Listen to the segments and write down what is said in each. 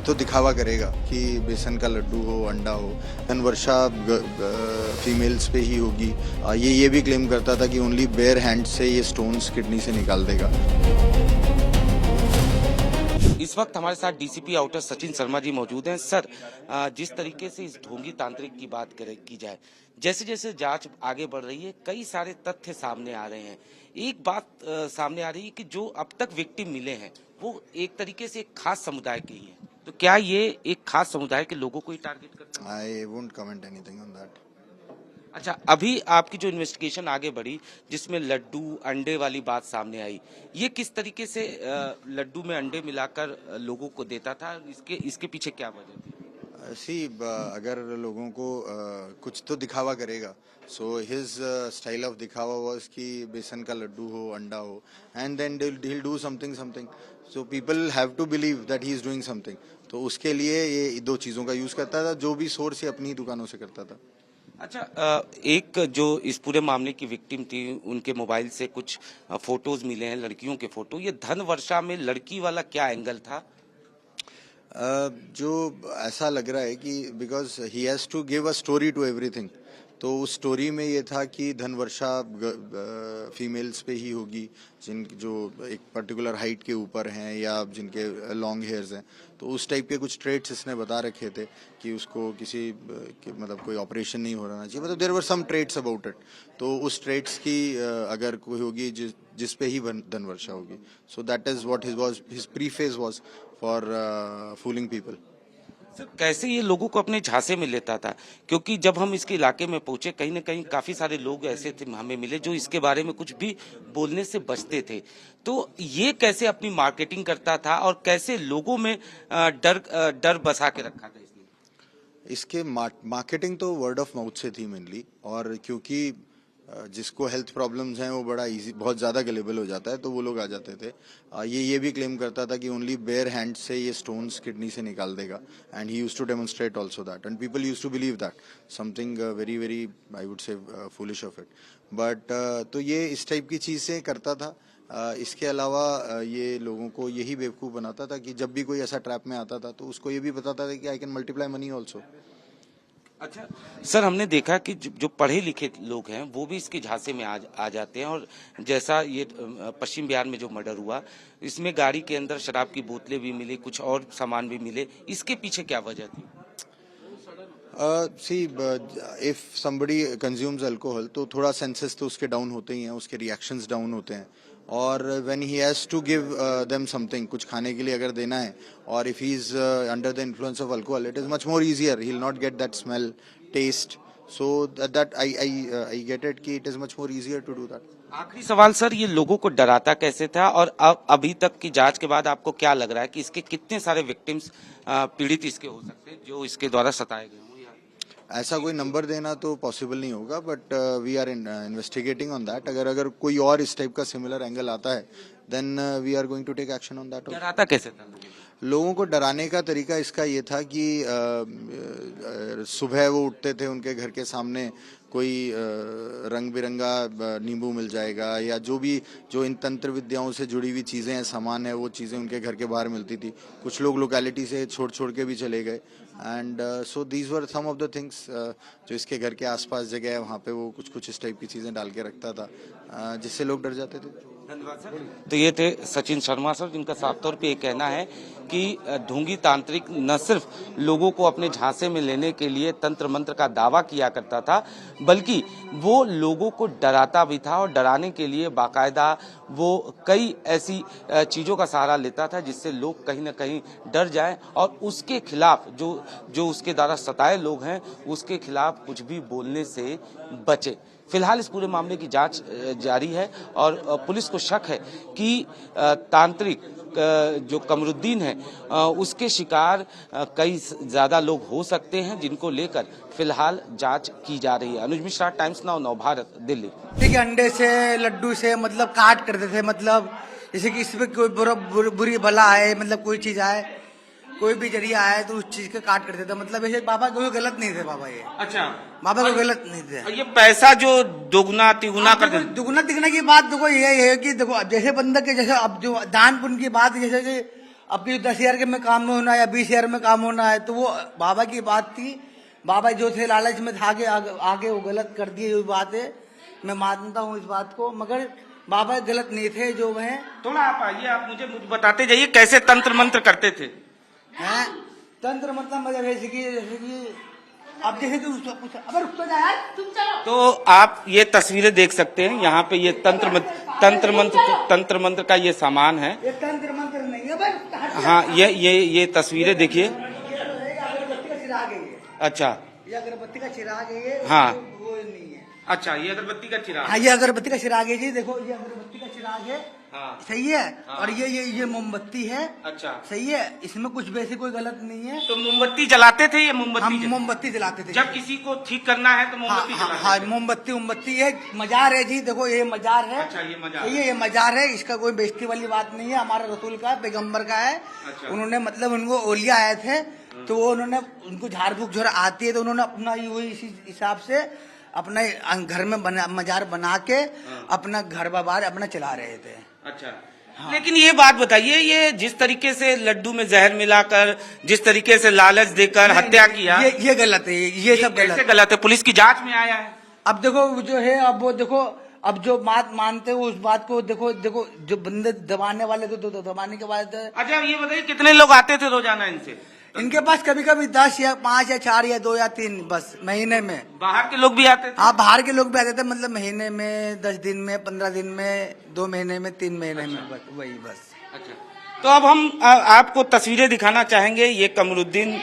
तो दिखावा करेगा कि बेसन का लड्डू हो, अंडा हो, धनवर्षा फीमेल्स पे ही होगी। ये भी क्लेम करता था कि ओनली बेयर हैंड से ये स्टोन्स किडनी से निकाल देगा। इस वक्त हमारे साथ डीसीपी आउटर सचिन शर्मा जी मौजूद हैं। सर, जिस तरीके से इस ढोंगी तांत्रिक की बात की जाए, जैसे जैसे जांच आगे बढ़ रही है, कई सारे तथ्य सामने आ रहे हैं। एक बात सामने आ रही है कि जो अब तक विक्टिम मिले हैं वो एक तरीके से एक खास समुदाय के ही हैं। तो क्या ये एक खास समुदाय के लोगों को ही टारगेट करता है? I won't comment anything on that. अच्छा, अभी आपकी जो इन्वेस्टिगेशन आगे बढ़ी जिसमें लड्डू अंडे वाली बात सामने आई, ये किस तरीके से लड्डू में अंडे मिलाकर लोगों को देता था? इसके पीछे क्या वजह थी? अगर लोगों को कुछ तो दिखावा करेगा, सो हिज स्टाइल ऑफ दिखावा वाज कि बेसन का लड्डू हो, अंडा हो, and then he'll do something something, so people have to believe that he is doing something. तो उसके लिए ये दो चीज़ों का यूज़ करता था, जो भी सोर्स ये अपनी दुकानों से करता था। अच्छा, एक जो इस पूरे मामले की विक्टिम थी, उनके मोबाइल से कुछ फोटोज मिले हैं, लड़कियों के फोटो। ये धन वर्षा में लड़की वाला क्या एंगल था? जो ऐसा लग रहा है कि because he has to give a story to everything, तो उस स्टोरी में ये था कि धनवर्षा फीमेल्स पे ही होगी जो एक पर्टिकुलर हाइट के ऊपर हैं या जिनके लॉन्ग हेयर्स हैं। तो उस टाइप के कुछ ट्रेट्स इसने बता रखे थे कि उसको मतलब कोई ऑपरेशन नहीं हो रहना चाहिए, मतलब there were some traits about it. तो उस ट्रेट्स की अगर कोई होगी जिस पे ही धनवर्षा होगी, so that is what his preface was for fooling people. Sir, कैसे ये लोगों को अपने झांसे में लेता था? क्योंकि जब हम इसके इलाके में पहुंचे, कहीं ना कहीं काफी सारे लोग ऐसे थे हमें मिले जो इसके बारे में कुछ भी बोलने से बचते थे। तो ये कैसे अपनी मार्केटिंग करता था और कैसे लोगों में डर बसा के रखा था इसने? इसके मार्केटिंग तो वर्ड ऑफ माउथ से थी मेनली, और क्योंकि जिसको हेल्थ प्रॉब्लम्स हैं वो बड़ा इजी, बहुत ज़्यादा गलेबल हो जाता है, तो वो लोग आ जाते थे। ये भी क्लेम करता था कि ओनली बेयर हैंड से ये स्टोन्स किडनी से निकाल देगा, and he used to demonstrate also that, and people used to believe that something very very I would say foolish of it. But तो ये इस टाइप की चीज़ें करता था। इसके अलावा ये लोगों को यही बेवकूफ़ बनाता था कि जब भी कोई ऐसा ट्रैप में आता था तो उसको ये भी बताता था कि I can multiply money also. अच्छा सर, हमने देखा कि जो पढ़े लिखे लोग हैं वो भी इसके झांसे में आ जाते हैं। और जैसा ये पश्चिम बिहार में जो मर्डर हुआ, इसमें गाड़ी के अंदर शराब की बोतलें भी मिली, कुछ और सामान भी मिले। इसके पीछे क्या वजह थी? See if somebody consumes alcohol तो थोड़ा सेंसेस तो उसके डाउन होते ही हैं, उसके रिएक्शंस डाउन होते हैं। और when he has to give them something, कुछ खाने के लिए अगर देना है, और if he is under the influence of alcohol, it is much more easier, he will not get that smell, taste, so that I get it कि it is much more easier to do that. आखिरी सवाल sir, ये लोगों को डराता कैसे था? और अभी तक की जांच के बाद आपको क्या लग रहा है कि इसके कितने सारे विक्टिम्स पीड़ित इसके हो सकते हैं जो इसके द्वारा सताए गए हों? ऐसा कोई नंबर देना तो पॉसिबल नहीं होगा, but we are investigating on that. अगर कोई और इस टाइप का सिमिलर एंगल आता है, then we are going to take action on that. डराता कैसे था? लोगों को डराने का तरीका इसका ये था कि सुबह वो उठते थे, उनके घर के सामने कोई रंग बिरंगा नींबू मिल जाएगा, या जो इन तंत्र विद्याओं से जुड़ी हुई चीज़ें हैं, सामान है, वो चीज़ें उनके घर के बाहर मिलती थी। कुछ लोग लोकेलिटी से छोड़ के भी चले गए, and so these were some of the things. जो इसके घर के आसपास जगह है वहाँ पे वो कुछ इस टाइप की चीज़ें डाल के रखता था, जिससे लोग डर जाते थे। धन्यवाद सर। तो ये थे सचिन शर्मा सर, जिनका साफ तौर पे ये कहना है कि ढोंगी तांत्रिक न सिर्फ लोगों को अपने झांसे में लेने के लिए तंत्र मंत्र का दावा किया करता था, बल्कि वो लोगों को डराता भी था। और डराने के लिए बाकायदा वो कई ऐसी चीज़ों का सहारा लेता था जिससे लोग कहीं ना कहीं डर जाएं और उसके खिलाफ जो उसके द्वारा सताए लोग हैं उसके खिलाफ कुछ भी बोलने से बचे। फिलहाल इस पूरे मामले की जांच जारी है और पुलिस को शक है कि तांत्रिक जो कमरुद्दीन है उसके शिकार कई ज़्यादा लोग हो सकते हैं, जिनको लेकर फिलहाल जांच की जा रही है। अनुज मिश्रा, टाइम्स नाउ, नव भारत, दिल्ली। ठीक है, अंडे से लड्डू से मतलब काट करते थे, मतलब जैसे कि इसमें कोई बुरी भला है, मतलब कोई चीज आए, कोई भी जरिया आए तो उस चीज के काट करते थे। मतलब ऐसे बाबा कोई गलत नहीं थे बाबा ये। अच्छा, बाबा कोई गलत नहीं थे। और ये पैसा जो दोगुना तिगुना कर देते, दुगुना तिगुना की बात देखो ये है कि देखो अब जैसे बंदा के जैसे अब जो दान पुण्य की बात, जैसे कि अब की 10,000 के में काम में होना है या 20,000 में काम होना है, तो वो बाबा की बात थी। बाबा जो थे लालच में था आगे वो गलत कर दिए, ये बात है। मैं मानता हूँ इस बात को, मगर बाबा गलत नहीं थे जो वह थोड़ा आप आइए, आप मुझे बताते जाइए कैसे तंत्र मंत्र करते थे। हैं तंत्र मतलब जैसे कि अब जैसे तू अगर उसको जा यार तुम चलो, तो आप ये तस्वीरें देख सकते हैं, यहाँ पे ये तंत्र मंत्र का ये सामान है। ये तंत्र मंत्र नहीं है भाई। हाँ, ये तस्वीरें देखिए। अगरबत्ती का चिराग है ये। अच्छा, ये अगरबत्ती का चिराग है ये। हाँ। वो नहीं है। अच्छा, ये अगरबत्ती का चिराग। हाँ, ये अगरबत्ती का चिराग है जी। देखो ये अगरबत्ती का चिराग है। हाँ। सही है। हाँ। और ये मोमबत्ती है। अच्छा, सही है, इसमें कुछ वैसे कोई गलत नहीं है। तो मोमबत्ती जलाते थे? ये हम मोमबत्ती मोमबत्ती जलाते थे जब किसी को ठीक करना है तो मोमबत्ती हाँ, जलाते हाँ, थे। मोमबत्ती है। मजार है जी, देखो ये मजार है। अच्छा, ये मजार। सही है, ये मजार है। इसका कोई बेइज्जती वाली बात नहीं है। हमारा रसूल का पैगंबर का है। अच्छा। उन्होंने मतलब उनको ओलिया आए थे, तो वो उन्होंने उनको झाड़ फूक जो आती है, तो उन्होंने अपना इसी हिसाब से अपना घर में मजार बना के अपना घर बार अपना चला रहे थे। अच्छा, लेकिन ये बात बताइए, ये जिस तरीके से लड्डू में जहर मिलाकर, जिस तरीके से लालच देकर हत्या किया, ये गलत है। ये सब कैसे गलत है? पुलिस की जांच में आया है। अब देखो जो है, अब वो देखो, अब जो बात मानते हो उस बात को देखो जो बंदे दबाने वाले तो दबाने के बाद। अच्छा, ये बताइए कितने लोग आते थे रोजाना इनसे? इनके पास कभी कभी 10 या 5 या 4 या 2 या 3 बस महीने में। बाहर के लोग भी आते थे? हाँ, बाहर के लोग भी आते थे, मतलब महीने में, 10 दिन में, 15 दिन में, 2 महीने में, 3 महीने में, बस वही बस। अच्छा, तो अब हम आपको तस्वीरें दिखाना चाहेंगे। ये कमरुद्दीन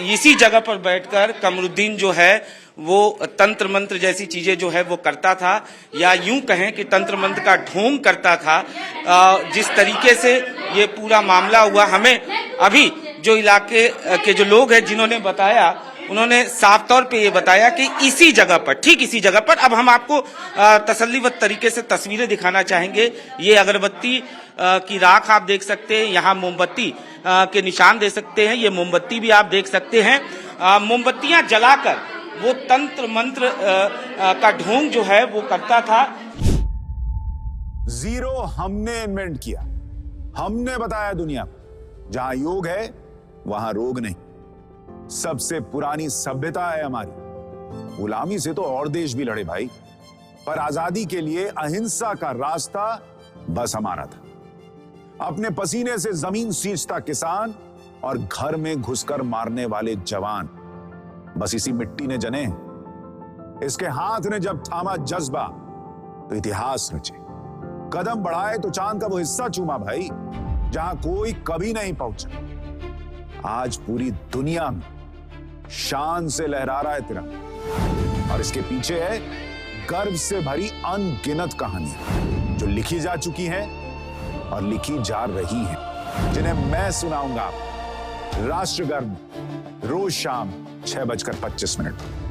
इसी जगह पर बैठकर कमरुद्दीन जो है वो तंत्र मंत्र जैसी चीजें जो है वो करता था, या यूं कहें कि तंत्र मंत्र का ढोंग करता था। जिस तरीके से ये पूरा मामला हुआ, हमें अभी जो इलाके के जो लोग हैं जिन्होंने बताया, उन्होंने साफ तौर पे ये बताया कि इसी जगह पर, ठीक इसी जगह पर। अब हम आपको तसल्लीबख्श तरीके से तस्वीरें दिखाना चाहेंगे। ये अगरबत्ती की राख आप देख सकते हैं, यहाँ मोमबत्ती के निशान दे सकते हैं, ये मोमबत्ती भी आप देख सकते हैं। मोमबत्तियां जलाकर वो तंत्र मंत्र का ढोंग जो है वो करता था। जीरो हमने इन्वेंट किया, हमने बताया दुनिया को, जहां योग है वहां रोग नहीं। सबसे पुरानी सभ्यता है हमारी। गुलामी से तो और देश भी लड़े भाई, पर आजादी के लिए अहिंसा का रास्ता बस हमारा था। अपने पसीने से जमीन सींचता किसान और घर में घुसकर मारने वाले जवान, बस इसी मिट्टी ने जने। इसके हाथ ने जब थामा जज्बा तो इतिहास रचे। कदम बढ़ाए तो चांद का वो हिस्सा चूमा भाई, जहां कोई कभी नहीं पहुंचा। आज पूरी दुनिया में शान से लहरा रहा है तिरंगा, और इसके पीछे है गर्व से भरी अनगिनत कहानियां जो लिखी जा चुकी हैं और लिखी जा रही हैं, जिन्हें मैं सुनाऊंगा राष्ट्रगर्व रोज शाम 6:25 पर।